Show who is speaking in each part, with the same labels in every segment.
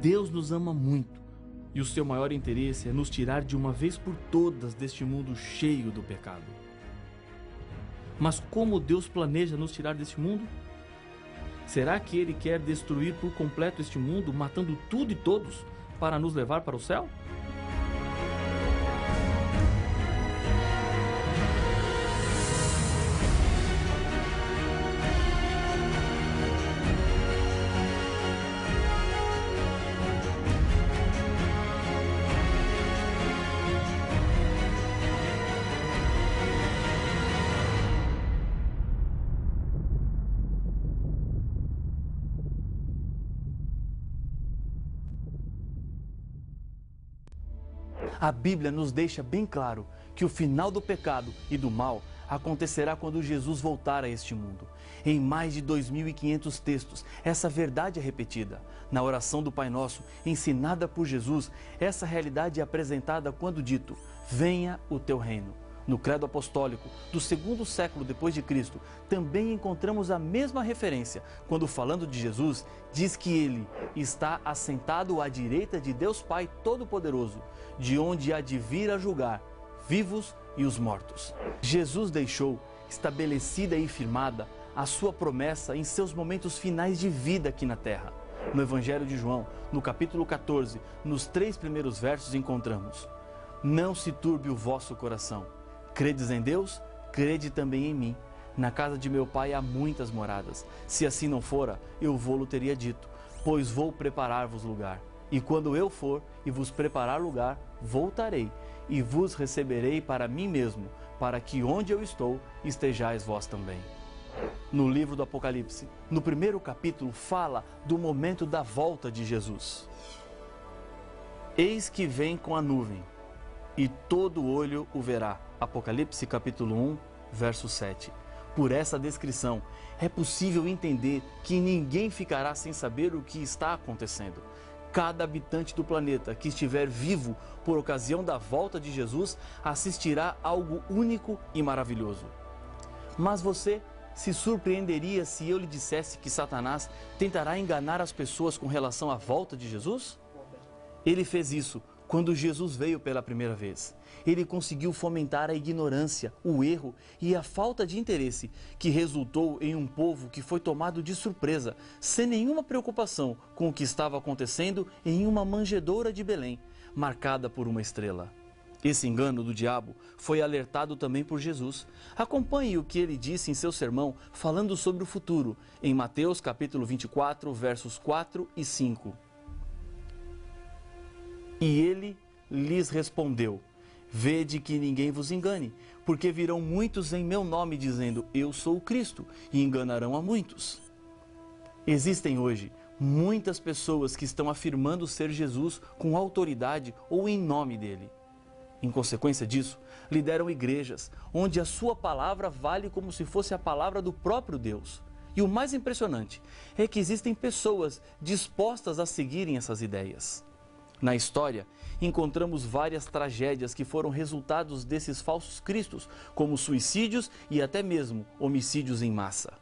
Speaker 1: Deus nos ama muito e o seu maior interesse é nos tirar de uma vez por todas deste mundo cheio do pecado. Mas como Deus planeja nos tirar deste mundo? Será que Ele quer destruir por completo este mundo, matando tudo e todos, para nos levar para o céu? A Bíblia nos deixa bem claro que o final do pecado e do mal acontecerá quando Jesus voltar a este mundo. Em mais de 2.500 textos, essa verdade é repetida. Na oração do Pai Nosso, ensinada por Jesus, essa realidade é apresentada quando dito: venha o teu reino. No Credo Apostólico do segundo século depois de Cristo, também encontramos a mesma referência, quando falando de Jesus, diz que ele está assentado à direita de Deus Pai Todo-Poderoso, de onde há de vir a julgar vivos e os mortos. Jesus deixou estabelecida e firmada a sua promessa em seus momentos finais de vida aqui na terra. No Evangelho de João, no capítulo 14, nos 3 primeiros versos encontramos: não se turbe o vosso coração. Credes em Deus? Crede também em mim. Na casa de meu Pai há muitas moradas. Se assim não fora, eu vô-lo teria dito, pois vou preparar-vos lugar. E quando eu for e vos preparar lugar, voltarei e vos receberei para mim mesmo, para que onde eu estou, estejais vós também. No livro do Apocalipse, no primeiro capítulo, fala do momento da volta de Jesus. Eis que vem com a nuvem, e todo olho o verá. Apocalipse capítulo 1, verso 7. Por essa descrição, é possível entender que ninguém ficará sem saber o que está acontecendo. Cada habitante do planeta que estiver vivo por ocasião da volta de Jesus assistirá a algo único e maravilhoso. Mas você se surpreenderia se eu lhe dissesse que Satanás tentará enganar as pessoas com relação à volta de Jesus? Ele fez isso quando Jesus veio pela primeira vez. Ele conseguiu fomentar a ignorância, o erro e a falta de interesse, que resultou em um povo que foi tomado de surpresa, sem nenhuma preocupação com o que estava acontecendo em uma manjedoura de Belém, marcada por uma estrela. Esse engano do diabo foi alertado também por Jesus. Acompanhe o que ele disse em seu sermão falando sobre o futuro, em Mateus capítulo 24, versos 4 e 5. E ele lhes respondeu: vede que ninguém vos engane, porque virão muitos em meu nome dizendo, eu sou o Cristo, e enganarão a muitos. Existem hoje muitas pessoas que estão afirmando ser Jesus com autoridade ou em nome dele. Em consequência disso, lideram igrejas, onde a sua palavra vale como se fosse a palavra do próprio Deus. E o mais impressionante é que existem pessoas dispostas a seguirem essas ideias. Na história, encontramos várias tragédias que foram resultados desses falsos cristos, como suicídios e até mesmo homicídios em massa.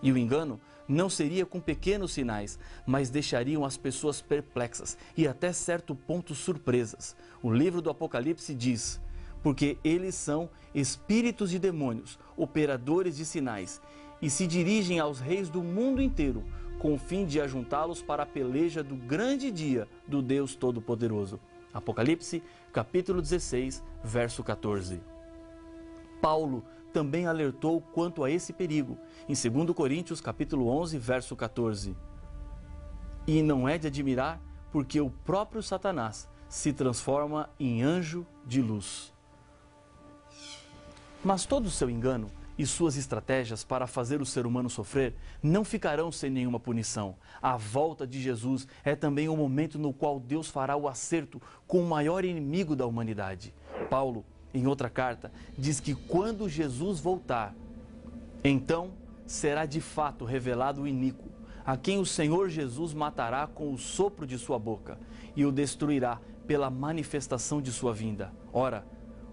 Speaker 1: E o engano não seria com pequenos sinais, mas deixariam as pessoas perplexas e até certo ponto surpresas. O livro do Apocalipse diz: porque eles são espíritos de demônios, operadores de sinais, e se dirigem aos reis do mundo inteiro, com o fim de ajuntá-los para a peleja do grande dia do Deus Todo-Poderoso. Apocalipse, capítulo 16, verso 14. Paulo também alertou quanto a esse perigo, em 2 Coríntios, capítulo 11, verso 14. E não é de admirar, porque o próprio Satanás se transforma em anjo de luz. Mas todo o seu engano e suas estratégias para fazer o ser humano sofrer não ficarão sem nenhuma punição. A volta de Jesus é também o momento no qual Deus fará o acerto com o maior inimigo da humanidade. Paulo, em outra carta, diz que quando Jesus voltar, então será de fato revelado o iníquo, a quem o Senhor Jesus matará com o sopro de sua boca e o destruirá pela manifestação de sua vinda. Ora,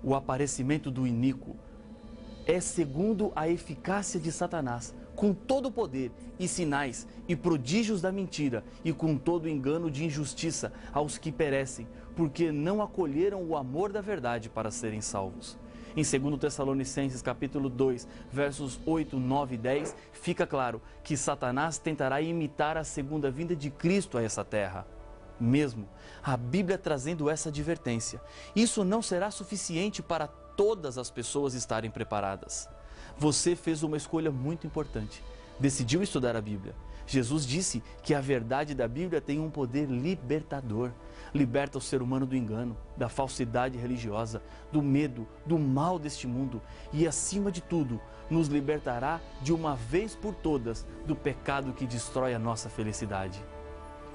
Speaker 1: o aparecimento do iníquo é segundo a eficácia de Satanás, com todo o poder e sinais e prodígios da mentira e com todo o engano de injustiça aos que perecem, porque não acolheram o amor da verdade para serem salvos. Em 2 Tessalonicenses capítulo 2, versos 8, 9 e 10, fica claro que Satanás tentará imitar a segunda vinda de Cristo a essa terra. Mesmo a Bíblia trazendo essa advertência, isso não será suficiente para todas as pessoas estarem preparadas. Você fez uma escolha muito importante. Decidiu estudar a Bíblia. Jesus disse que a verdade da Bíblia tem um poder libertador. Liberta o ser humano do engano, da falsidade religiosa, do medo, do mal deste mundo e, acima de tudo, nos libertará de uma vez por todas do pecado que destrói a nossa felicidade.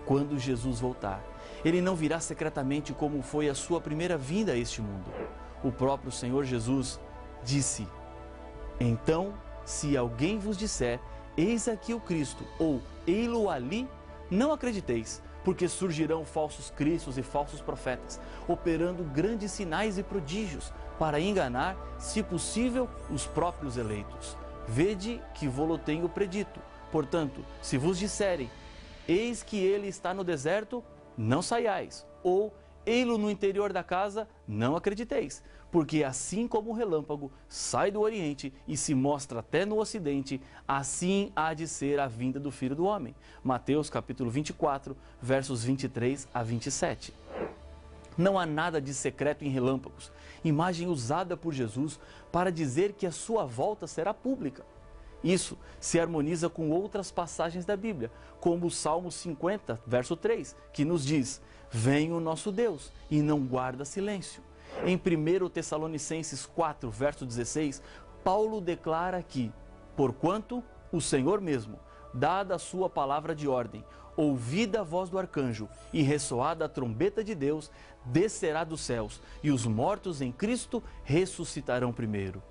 Speaker 1: Quando Jesus voltar, Ele não virá secretamente como foi a sua primeira vinda a este mundo. O próprio Senhor Jesus disse: então, se alguém vos disser, eis aqui o Cristo, ou ei-lo ali, não acrediteis, porque surgirão falsos cristos e falsos profetas, operando grandes sinais e prodígios, para enganar, se possível, os próprios eleitos. Vede que vô-lo tenho predito. Portanto, se vos disserem, eis que ele está no deserto, não saiais, ou ei-lo no interior da casa, não acrediteis, porque assim como o relâmpago sai do Oriente e se mostra até no Ocidente, assim há de ser a vinda do Filho do Homem. Mateus capítulo 24, versos 23 a 27. Não há nada de secreto em relâmpagos, imagem usada por Jesus para dizer que a sua volta será pública. Isso se harmoniza com outras passagens da Bíblia, como o Salmo 50, verso 3, que nos diz: vem o nosso Deus e não guarda silêncio. Em 1 Tessalonicenses 4, verso 16, Paulo declara que, porquanto o Senhor mesmo, dada a sua palavra de ordem, ouvida a voz do arcanjo e ressoada a trombeta de Deus, descerá dos céus, e os mortos em Cristo ressuscitarão primeiro.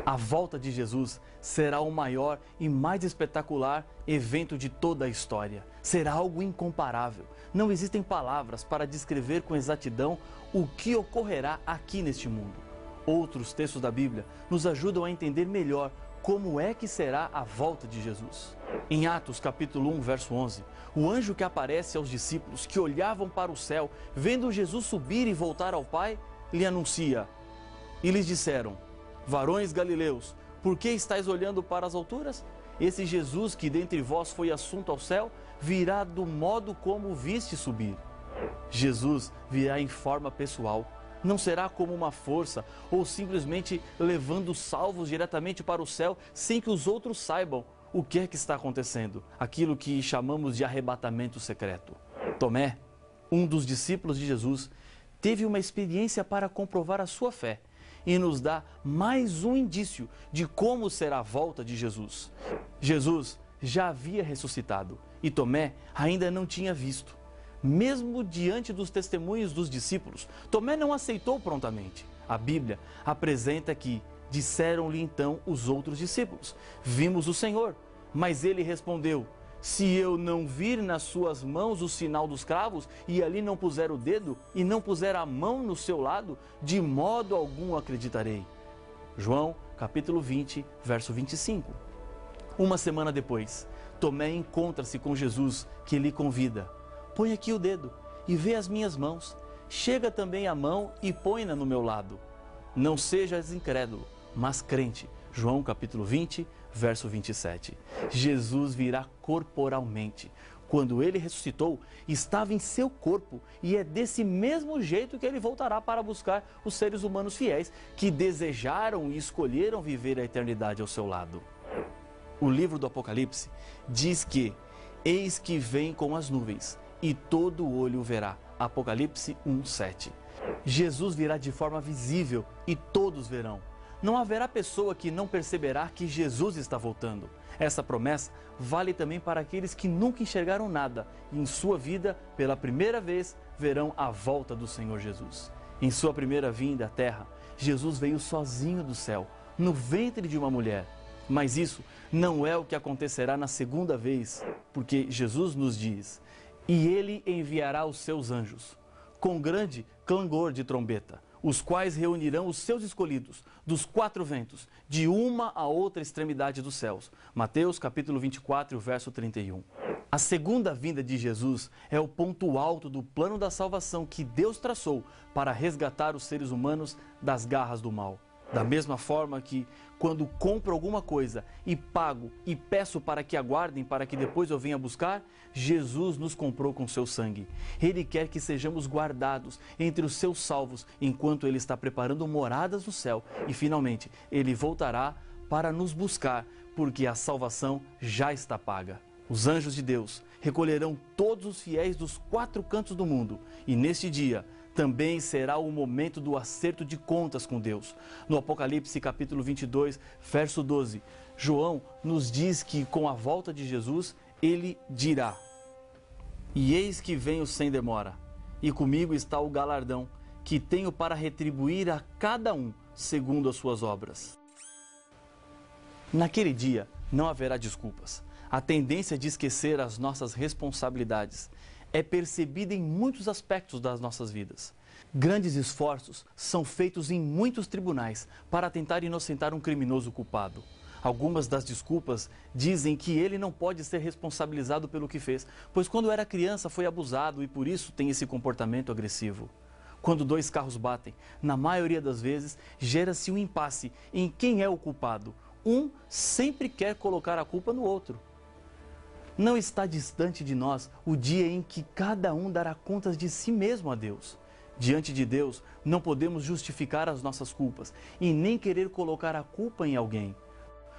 Speaker 1: A volta de Jesus será o maior e mais espetacular evento de toda a história. Será algo incomparável. Não existem palavras para descrever com exatidão o que ocorrerá aqui neste mundo. Outros textos da Bíblia nos ajudam a entender melhor como é que será a volta de Jesus. Em Atos capítulo 1, verso 11, o anjo que aparece aos discípulos que olhavam para o céu, vendo Jesus subir e voltar ao Pai, lhe anuncia: e lhes disseram: varões galileus, por que estáis olhando para as alturas? Esse Jesus que dentre vós foi assunto ao céu, virá do modo como o viste subir. Jesus virá em forma pessoal. Não será como uma força ou simplesmente levando os salvos diretamente para o céu sem que os outros saibam o que é que está acontecendo. Aquilo que chamamos de arrebatamento secreto. Tomé, um dos discípulos de Jesus, teve uma experiência para comprovar a sua fé e nos dá mais um indício de como será a volta de Jesus. Jesus já havia ressuscitado e Tomé ainda não tinha visto. Mesmo diante dos testemunhos dos discípulos, Tomé não aceitou prontamente. A Bíblia apresenta que disseram-lhe então os outros discípulos: vimos o Senhor. Mas ele respondeu: se eu não vir nas suas mãos o sinal dos cravos, e ali não puser o dedo, e não puser a mão no seu lado, de modo algum acreditarei. João, capítulo 20, verso 25. Uma semana depois, Tomé encontra-se com Jesus, que lhe convida: põe aqui o dedo e vê as minhas mãos. Chega também a mão e põe-na no meu lado. Não sejas incrédulo, mas crente. João capítulo 20, verso 27. Jesus virá corporalmente. Quando ele ressuscitou, estava em seu corpo e é desse mesmo jeito que ele voltará para buscar os seres humanos fiéis que desejaram e escolheram viver a eternidade ao seu lado. O livro do Apocalipse diz que: eis que vem com as nuvens e todo olho o verá. Apocalipse 1:7. Jesus virá de forma visível e todos verão. Não haverá pessoa que não perceberá que Jesus está voltando. Essa promessa vale também para aqueles que nunca enxergaram nada e em sua vida, pela primeira vez, verão a volta do Senhor Jesus. Em sua primeira vinda à terra, Jesus veio sozinho do céu, no ventre de uma mulher. Mas isso não é o que acontecerá na segunda vez, porque Jesus nos diz: e ele enviará os seus anjos, com grande clangor de trombeta. os quais reunirão os seus escolhidos dos quatro ventos, de uma a outra extremidade dos céus. Mateus capítulo 24, verso 31. A segunda vinda de Jesus é o ponto alto do plano da salvação que Deus traçou para resgatar os seres humanos das garras do mal. Da mesma forma que, quando compro alguma coisa e pago e peço para que aguardem para que depois eu venha buscar, Jesus nos comprou com seu sangue. Ele quer que sejamos guardados entre os seus salvos enquanto Ele está preparando moradas no céu e finalmente Ele voltará para nos buscar, porque a salvação já está paga. Os anjos de Deus recolherão todos os fiéis dos quatro cantos do mundo e neste dia também será o momento do acerto de contas com Deus. No Apocalipse capítulo 22, verso 12, João nos diz que com a volta de Jesus, ele dirá: "E eis que venho sem demora, e comigo está o galardão, que tenho para retribuir a cada um segundo as suas obras." Naquele dia não haverá desculpas. A tendência de esquecer as nossas responsabilidades é percebida em muitos aspectos das nossas vidas. Grandes esforços são feitos em muitos tribunais para tentar inocentar um criminoso culpado. Algumas das desculpas dizem que ele não pode ser responsabilizado pelo que fez, pois quando era criança foi abusado e por isso tem esse comportamento agressivo. Quando dois carros batem, na maioria das vezes gera-se um impasse em quem é o culpado. Um sempre quer colocar a culpa no outro. Não está distante de nós o dia em que cada um dará contas de si mesmo a Deus. Diante de Deus, não podemos justificar as nossas culpas e nem querer colocar a culpa em alguém.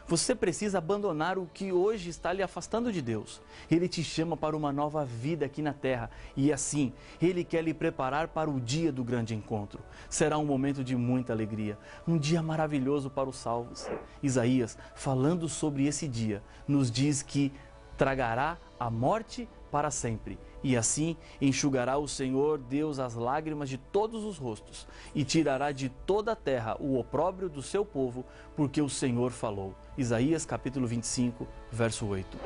Speaker 1: Você precisa abandonar o que hoje está lhe afastando de Deus. Ele te chama para uma nova vida aqui na terra e assim, Ele quer lhe preparar para o dia do grande encontro. Será um momento de muita alegria, um dia maravilhoso para os salvos. Isaías, falando sobre esse dia, nos diz que tragará a morte para sempre, e assim enxugará o Senhor Deus as lágrimas de todos os rostos, e tirará de toda a terra o opróbrio do seu povo, porque o Senhor falou. Isaías capítulo 25, verso 8.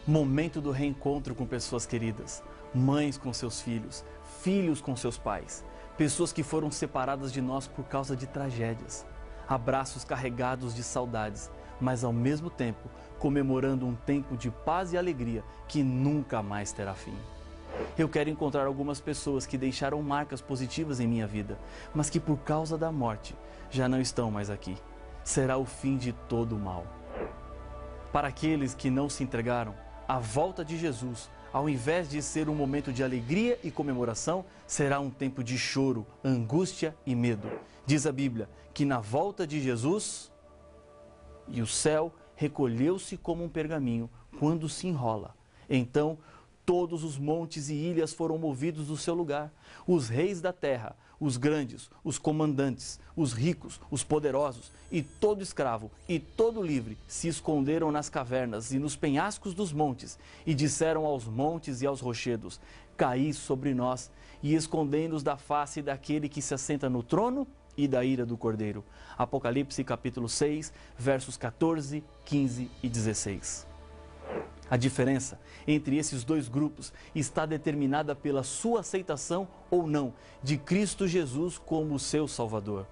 Speaker 1: Momento do reencontro com pessoas queridas, mães com seus filhos, filhos com seus pais, pessoas que foram separadas de nós por causa de tragédias, abraços carregados de saudades, mas ao mesmo tempo comemorando um tempo de paz e alegria que nunca mais terá fim. Eu quero encontrar algumas pessoas que deixaram marcas positivas em minha vida, mas que por causa da morte já não estão mais aqui. Será o fim de todo o mal. Para aqueles que não se entregaram, a volta de Jesus, ao invés de ser um momento de alegria e comemoração, será um tempo de choro, angústia e medo. Diz a Bíblia que na volta de Jesus, e o céu recolheu-se como um pergaminho quando se enrola. Então, todos os montes e ilhas foram movidos do seu lugar. Os reis da terra, os grandes, os comandantes, os ricos, os poderosos e todo escravo e todo livre se esconderam nas cavernas e nos penhascos dos montes e disseram aos montes e aos rochedos: "Caí sobre nós", e escondendo-os da face daquele que se assenta no trono e da ira do Cordeiro. Apocalipse capítulo 6, versos 14, 15 e 16. A diferença entre esses dois grupos está determinada pela sua aceitação ou não de Cristo Jesus como seu Salvador.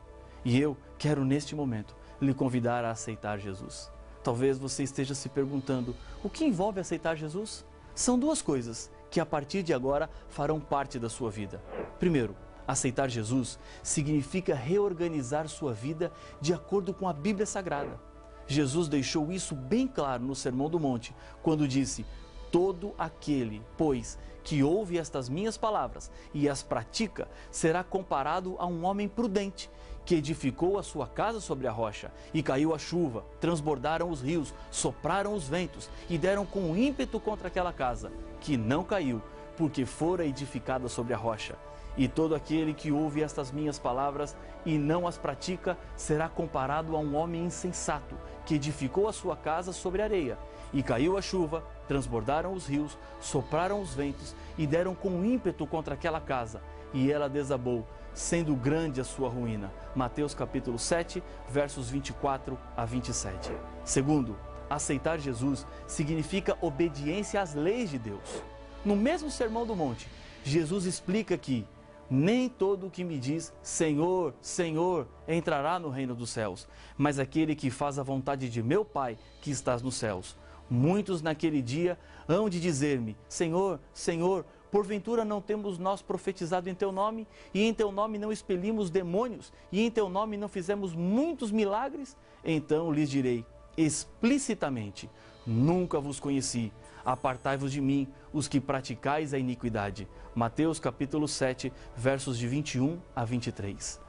Speaker 1: E eu quero neste momento lhe convidar a aceitar Jesus. Talvez você esteja se perguntando: o que envolve aceitar Jesus? São duas coisas que a partir de agora farão parte da sua vida. Primeiro, aceitar Jesus significa reorganizar sua vida de acordo com a Bíblia Sagrada. Jesus deixou isso bem claro no Sermão do Monte, quando disse: "Todo aquele, pois, que ouve estas minhas palavras e as pratica, será comparado a um homem prudente, que edificou a sua casa sobre a rocha, e caiu a chuva, transbordaram os rios, sopraram os ventos, e deram com ímpeto contra aquela casa, que não caiu, porque fora edificada sobre a rocha. E todo aquele que ouve estas minhas palavras e não as pratica, será comparado a um homem insensato, que edificou a sua casa sobre areia. E caiu a chuva, transbordaram os rios, sopraram os ventos, e deram com ímpeto contra aquela casa, e ela desabou, sendo grande a sua ruína." Mateus capítulo 7, versos 24 a 27. Segundo, aceitar Jesus significa obediência às leis de Deus. No mesmo Sermão do Monte, Jesus explica que Nem todo o que me diz Senhor, Senhor entrará no reino dos céus, mas aquele que faz a vontade de meu Pai que estás nos céus. Muitos naquele dia hão de dizer-me, Senhor, Senhor, porventura não temos nós profetizado em Teu nome, e em Teu nome não expelimos demônios, e em Teu nome não fizemos muitos milagres? Então lhes direi explicitamente, nunca vos conheci, apartai-vos de mim, os que praticais a iniquidade. Mateus capítulo 7, versos de 21 a 23.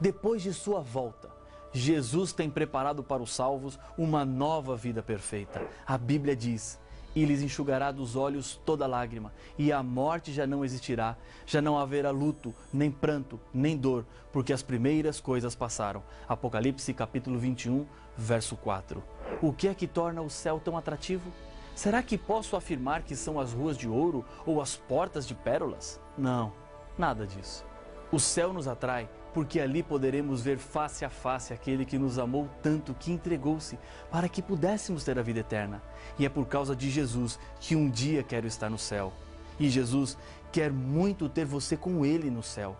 Speaker 1: Depois de sua volta, Jesus tem preparado para os salvos uma nova vida perfeita. A Bíblia diz, e lhes enxugará dos olhos toda lágrima, e a morte já não existirá, já não haverá luto, nem pranto, nem dor, porque as primeiras coisas passaram. Apocalipse capítulo 21, verso 4. O que é que torna o céu tão atrativo? Será que posso afirmar que são as ruas de ouro ou as portas de pérolas? Não, nada disso. O céu nos atrai porque ali poderemos ver face a face aquele que nos amou tanto que entregou-se para que pudéssemos ter a vida eterna. E é por causa de Jesus que um dia quero estar no céu. E Jesus quer muito ter você com Ele no céu.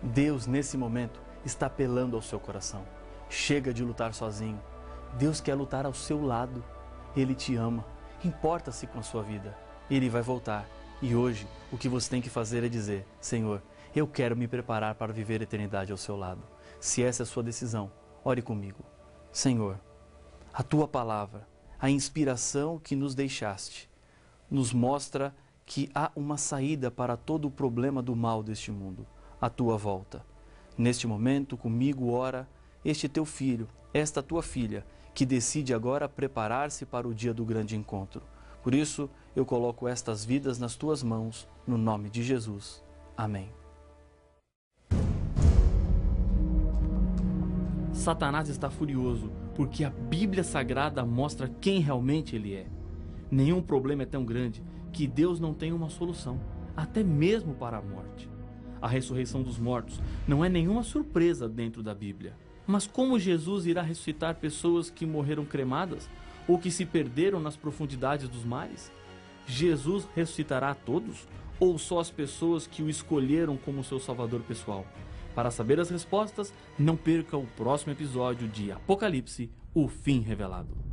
Speaker 1: Deus, nesse momento, está apelando ao seu coração. Chega de lutar sozinho. Deus quer lutar ao seu lado. Ele te ama. Importa-se com a sua vida. Ele vai voltar. E hoje, o que você tem que fazer é dizer, Senhor, eu quero me preparar para viver a eternidade ao seu lado. Se essa é a sua decisão, ore comigo. Senhor, a Tua palavra, a inspiração que nos deixaste, nos mostra que há uma saída para todo o problema do mal deste mundo, a Tua volta. Neste momento, comigo ora este Teu filho, esta Tua filha, que decide agora preparar-se para o dia do grande encontro. Por isso, eu coloco estas vidas nas Tuas mãos, no nome de Jesus. Amém. Satanás está furioso porque a Bíblia Sagrada mostra quem realmente ele é. Nenhum problema é tão grande que Deus não tem uma solução, até mesmo para a morte. A ressurreição dos mortos não é nenhuma surpresa dentro da Bíblia. Mas como Jesus irá ressuscitar pessoas que morreram cremadas ou que se perderam nas profundidades dos mares? Jesus ressuscitará a todos ou só as pessoas que o escolheram como seu salvador pessoal? Para saber as respostas, não perca o próximo episódio de Apocalipse, o fim revelado.